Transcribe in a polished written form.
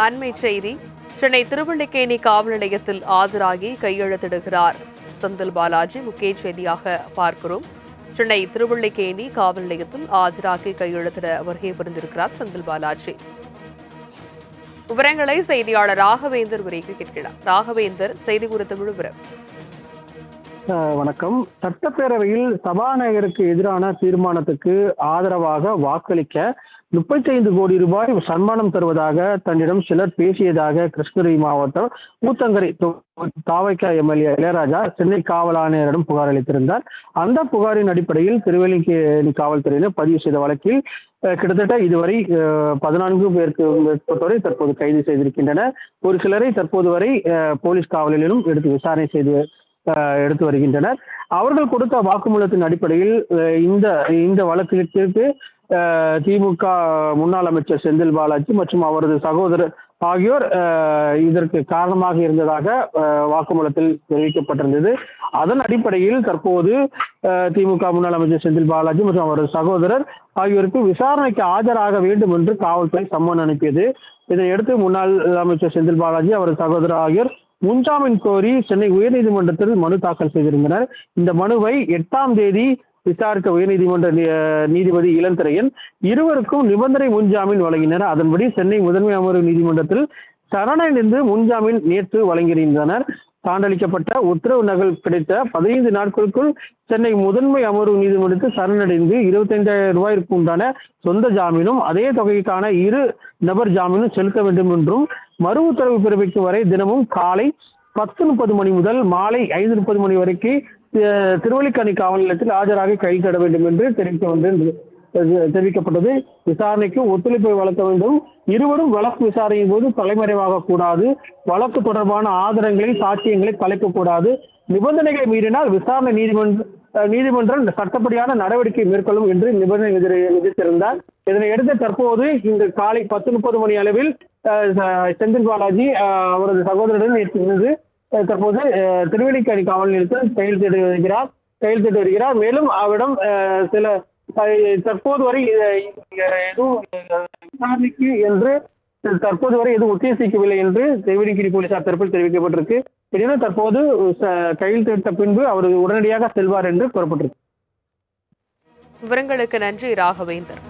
அண்மை செய்தி. சென்னை திருவல்லிக்கேணி காவல் நிலையத்தில் ஆஜராகி கையெழுத்திடுகிறார் செந்தில் பாலாஜி. முக்கிய செய்தியாக பார்க்கிறோம். சென்னை திருவல்லிக்கேணி காவல் நிலையத்தில் ஆஜராகி கையெழுத்திட வருகை புரிந்திருக்கிறார் செந்தில் பாலாஜி. விவரங்களை செய்தியாளர் ராகவேந்தர் உரைக்கு கேட்கிறார். ராகவேந்தர், செய்தி குறித்த விவரம். வணக்கம். சட்டப்பேரவையில் சபாநாயகருக்கு எதிரான தீர்மானத்துக்கு ஆதரவாக வாக்களிக்க 35 கோடி ரூபாய் சன்மானம் தருவதாக தன்னிடம் சிலர் பேசியதாக கிருஷ்ணகிரி மாவட்டம் ஊத்தங்கரை தாவைக்கா எம்எல்ஏ இளையராஜா சென்னை காவல் ஆணையரிடம் புகார் அளித்திருந்தார். அந்த புகாரின் அடிப்படையில் திருவல்லிக்கேணி காவல்துறையினர் பதிவு செய்த வழக்கில் கிட்டத்தட்ட இதுவரை 14 பேருக்கு மேற்பட்டோரை தற்போது கைது செய்திருக்கின்றனர். ஒரு சிலரை தற்போது வரை போலீஸ் காவலிலும் விசாரணை எடுத்து வருகின்றனர். அவர்கள் கொடுத்த வாக்குமூலத்தின் அடிப்படையில் இந்த வழக்கிற்கு திமுக முன்னாள் அமைச்சர் செந்தில் பாலாஜி மற்றும் அவரது சகோதரர் ஆகியோர் இதற்கு காரணமாக இருந்ததாக வாக்குமூலத்தில் தெரிவிக்கப்பட்டிருந்தது. அதன் அடிப்படையில் தற்போது திமுக முன்னாள் அமைச்சர் செந்தில் பாலாஜி மற்றும் அவரது சகோதரர் ஆகியோருக்கு விசாரணைக்கு ஆஜராக வேண்டும் என்று காவல்துறை சம்மன் அனுப்பியது. இதையடுத்து முன்னாள் அமைச்சர் செந்தில் பாலாஜி அவரது சகோதரர் ஆகியோர் முன்ஜாமீன் கோரி சென்னை உயர்நீதிமன்றத்தில் மனு தாக்கல் செய்திருந்தனர். இந்த மனுவை 8ஆம் தேதி விசாரித்த உயர்நீதிமன்ற நீதிபதி இளந்திரையன் இருவருக்கும் நிபந்தனை முன்ஜாமீன் வழங்கினர். அதன்படி சென்னை முதன்மை அமர்வு நீதிமன்றத்தில் சரணடைந்து முன்ஜாமீன் நேற்று வழங்கியிருந்தனர். சான்றளிக்கப்பட்ட உத்தரவு நகல் கிடைத்த 15 நாட்களுக்குள் சென்னை முதன்மை அமர்வு நீதிமன்றத்தில் சரணடைந்து 25,000 ரூபாய்க்கு உண்டான சொந்த ஜாமீனும் அதே தொகைக்கான 2 நபர் ஜாமீனும் செலுத்த வேண்டும் என்றும் மறு உத்தரவு பிறப்பிக்கும் வரை தினமும் காலை 10:30 மணி முதல் மாலை 5:30 மணி வரைக்கும் திருவல்லிக்கேணி காவல் நிலையத்தில் ஆஜராக கைதிட வேண்டும் என்று தெரிவிக்கப்பட்டது. விசாரணைக்கு ஒத்துழைப்பை வழங்க வேண்டும். இருவரும் வழக்கு விசாரணையின் போது தலைமறைவாக கூடாது. வழக்கு தொடர்பான ஆதாரங்களை சாட்சியங்களை கலைக்கக்கூடாது. நிபந்தனைகளை மீறினால் விசாரணை நீதிமன்றம் சட்டப்படியான நடவடிக்கை மேற்கொள்ளும் என்று நிபந்தனை விதித்திருந்தார். இதனையடுத்து தற்போது இந்த காலை 10:30 மணி அளவில் செந்தில் பாலாஜி அவரது சகோதரருடன் இருந்து தற்போது திருவல்லிக்கேணி காவல் நிலையத்தில் கையெழுத்திட்டு வருகிறார். மேலும் அவரிடம் சில தற்போது வரை எதுவும் விசாரணைக்கு என்று தற்போது வரை எதுவும் உத்தேசிக்கவில்லை என்று திருவல்லிக்கேணி போலீசார் தரப்பில் தெரிவிக்கப்பட்டிருக்கு. எனினும் தற்போது கையெழுத்திட்ட பின்பு அவர் உடனடியாக செல்வார் என்று கூறப்பட்டிருக்கு. விவரங்களுக்கு நன்றி ராகவேந்தர்.